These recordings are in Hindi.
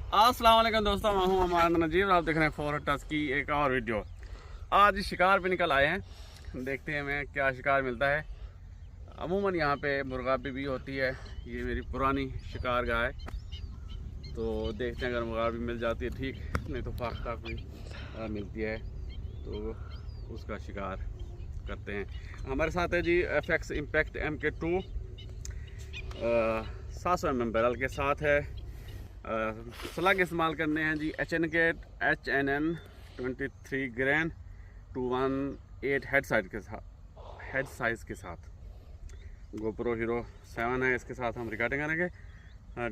अस्सलाम वालेकुम दोस्तों, मैं हूं हमारा नजीब। आप देख रहे हैं फॉर टच की एक और वीडियो। आज शिकार पे निकल आए हैं, देखते हैं हमें क्या शिकार मिलता है। अमूमन यहाँ पे मुर्गाबी भी होती है। ये मेरी पुरानी शिकार गाय है, तो देखते हैं अगर मुर्गाबी मिल जाती है ठीक, नहीं तो फाख्ता भी मिलती है तो उसका शिकार करते हैं। हमारे साथ है जी FX impact MK2 700 mm barrel के साथ है। स्लग इस्तेमाल करने हैं जी HNN 23 ग्रैन 218 हेड साइज़ के साथ। GoPro Hero 7 है, इसके साथ हम रिकॉर्डिंग करेंगे।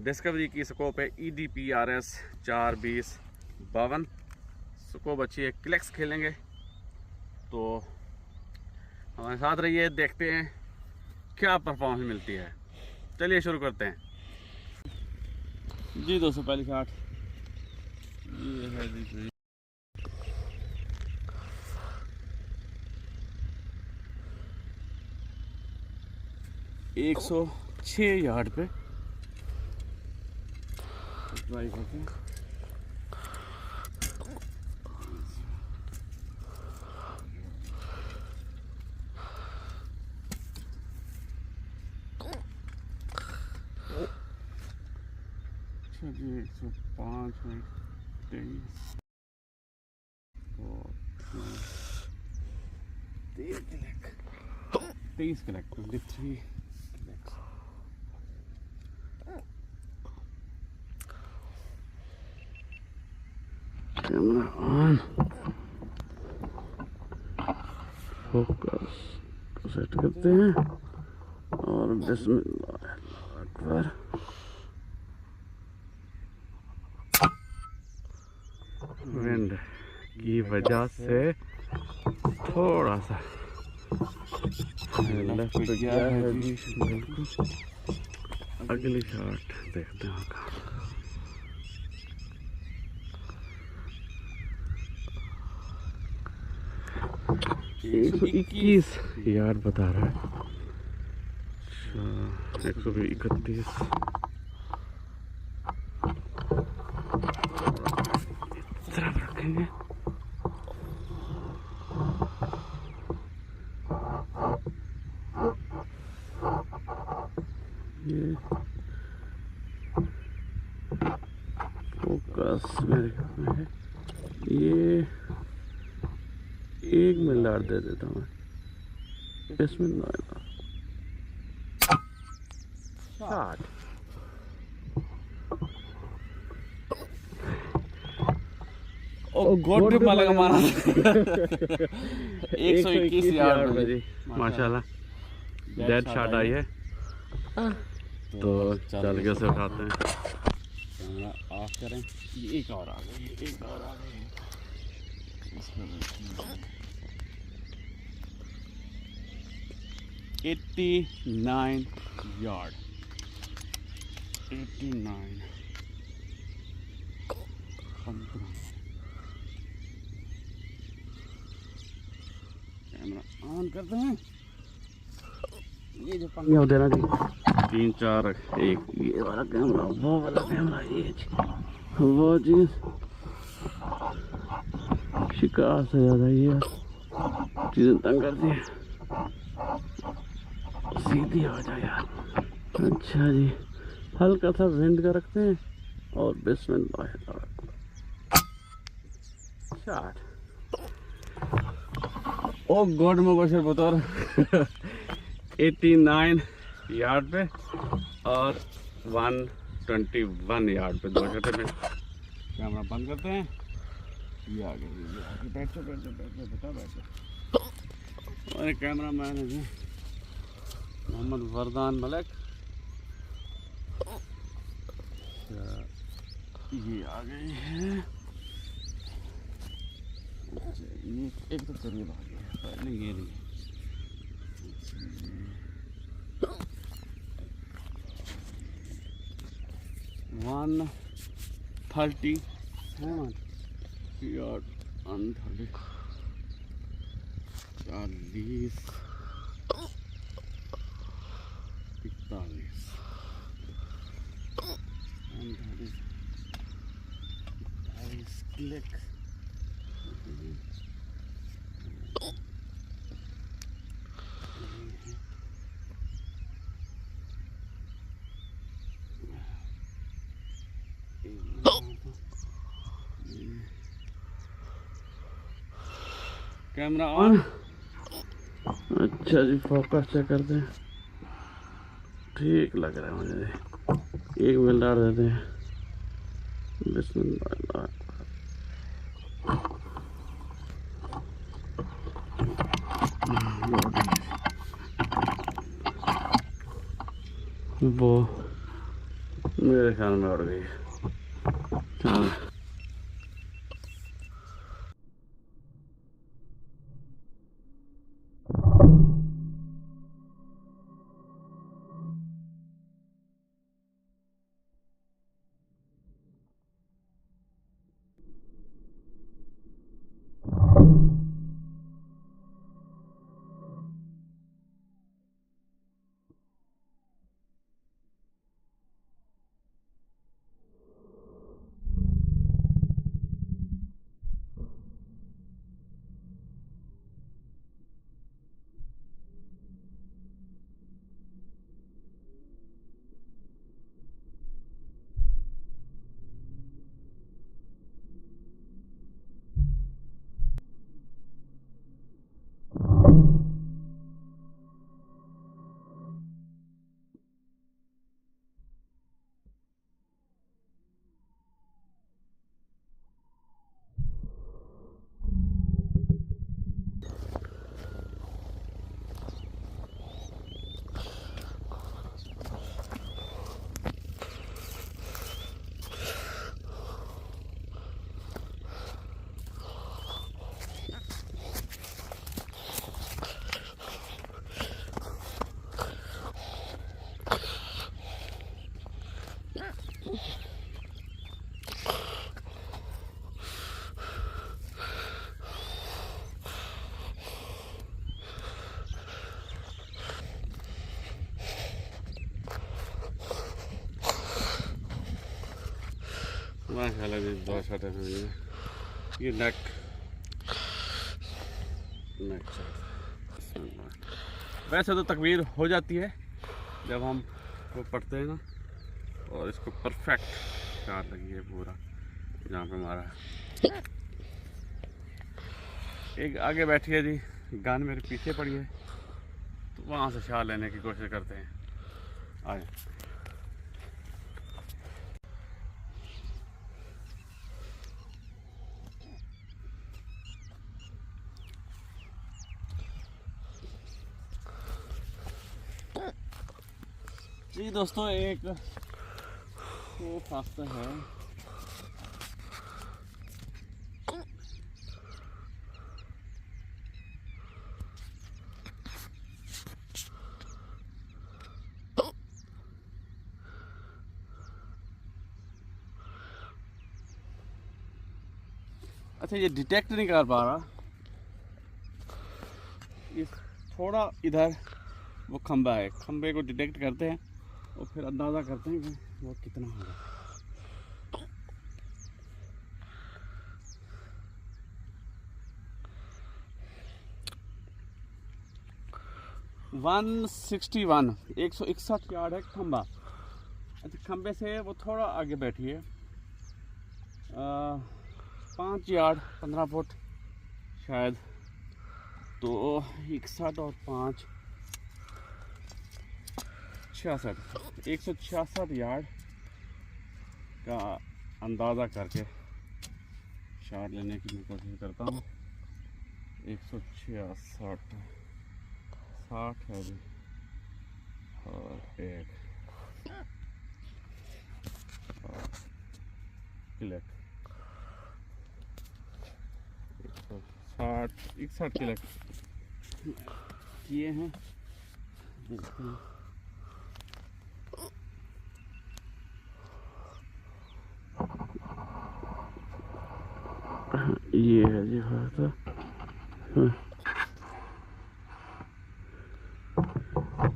डिस्कवरी की स्कोप है EDPRS 420-52 स्कोप अच्छी है। क्लिक्स खेलेंगे तो हमारे साथ रहिए, देखते हैं क्या परफॉर्मेंस मिलती है। चलिए शुरू करते हैं जी। दोस्तों पहली शॉट ये है जी। 106 यार्ड पे ट्राई करते हैं। जी 105 में 23 collect 23 camera on, focus set करते हैं और बिस्मिल्लाह अकबर। विंड की वजह से थोड़ा सा लेफ्ट पे गया है जी। अगली शॉट देखते हैं। 121 यार्ड बता रहा है। 131 तरफ रखेंगे। ये फोकस मेरे में है। ये 1 मिनट दे देता हूँ इसमें। शॉट ओ गोड पे मालेगा मारा। 121 यार्ड में जी माशाल्लाह डेड शॉट आई है। तो चल के उसे उठाते हैं। कैमरा ऑफ करें। ये एक और आ गई, एक और आ गई। 89 यार्ड 89। कैमरा ऑन करते हैं। ये जो पंगे होते हैं ना जी, 3 4 1, ये वाला कैमरा, वो वाला कैमरा, ये वो चीज शिकार से ज़्यादा ये चीज़ें तंग करती है। सीधी हो जाए यार। अच्छा जी, हल्का सा विंड का रखते हैं और बिस्मिल्लाह शॉट। ओ गॉड मुबशर बतौर 89 यार्ड पे और 121 यार्ड पे, 2 शॉट पे। कैमरा बंद करते हैं। ये आ गए, बैठो बैठो बैठो बता बैठो। और कैमरा मैन है जी मोहम्मद वरदान मलिक। ये आ गई है। ये एक तो करीब आ गया है, पहले ये नहीं। 130 यार्ड 130 40 41 क्लिक। Camera on. अच्छा जी, फोकस चेक करते हैं। ठीक लग रहा है मुझे। एक मिनट डाल देते हैं। बिस्मिल्लाह। वो मेरे ख्याल में उड़ गई। हाँ। माशाल्लाह जी, बहुत शॉट है ये नेक शॉट। वैसे तो तकबीर हो जाती है जब हम वो पढ़ते हैं ना, और इसको परफेक्ट शॉट लगी है पूरा जहाँ पे मारा है। एक आगे बैठी है जी, गन मेरे पीछे पड़ी है, तो वहाँ से शॉट लेने की कोशिश करते हैं। आए जी दोस्तों, एक वो फास्ता है। अच्छा, ये डिटेक्ट नहीं कर पा रहा। इस थोड़ा इधर वो खंबा है, खंबे को डिटेक्ट करते हैं और फिर अंदाज़ा करते हैं कि वो कितना होगा। (161) 161 यार्ड है खंबा। अच्छा, खंबे से वो थोड़ा आगे बैठी है, 5 यार्ड 15 फुट शायद। तो 61 और 5 66, 166 यार्ड का अंदाज़ा करके शॉट लेने की मैं कोशिश करता हूँ। 166 60 है अभी, और एक क्लिक 160 61 क्लिक किए हैं। देखते हैं। ये है जी फास्ता।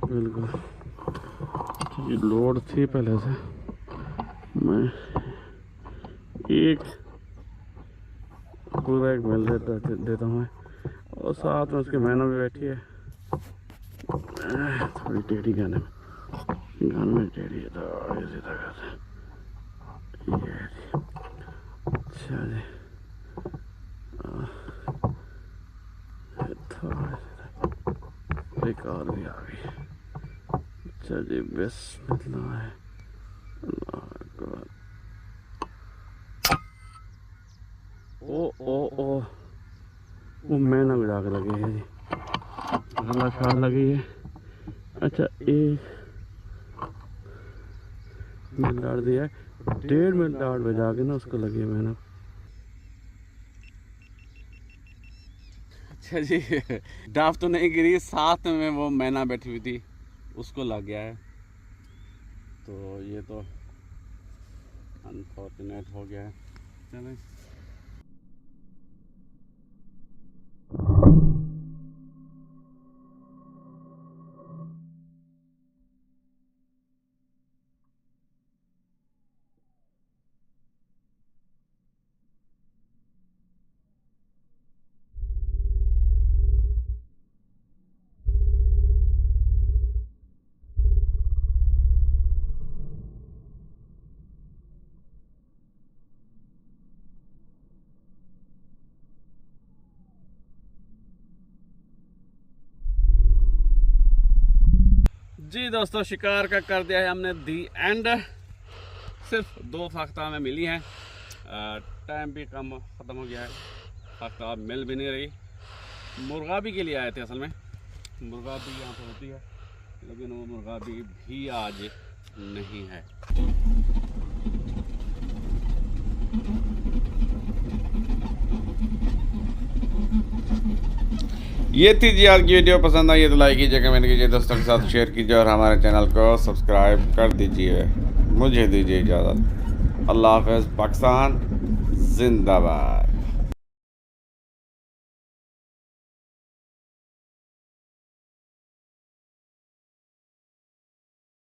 बिल्कुल ये लोड थी पहले से। मैं एक पूरा एक मिल देता हूँ मैं। और साथ में उसके मैना भी बैठी है, थोड़ी टेढ़ी गाने में टेढ़ी है तो इसी तरह से। ये अच्छा जी, एक और भी आ गई। अच्छा जी, बिस्मिल्लाह है, अल्लाह अकबर। ओ वो मैना भी दाग लगी है जी, गला शाल लगी है। अच्छा, एक मिनट डाल दिया है, 1.5 मिनट डाल बजा के ना उसको लगी है मैना। अच्छा जी, डाफ तो नहीं गिरी, साथ में वो मैना बैठी हुई थी, उसको लग गया है। तो ये तो अनफॉर्चुनेट हो गया है। चलें, जी दोस्तों, शिकार का कर दिया है हमने दी एंड। सिर्फ 2 फाख्ता में मिली हैं, टाइम भी कम ख़त्म हो गया है, फाख्ता मिल भी नहीं रही। मुर्गाबी के लिए आए थे, असल में मुर्गाबी यहाँ पर होती है, लेकिन वो मुर्गाबी भी आज नहीं है। ये थी जी आज की वीडियो। पसंद आई है तो लाइक कीजिए, कमेंट कीजिए, दोस्तों के साथ शेयर कीजिए और हमारे चैनल को सब्सक्राइब कर दीजिए। मुझे दीजिए इजाज़त। अल्लाह हाफ़िज़। पाकिस्तान जिंदाबाद।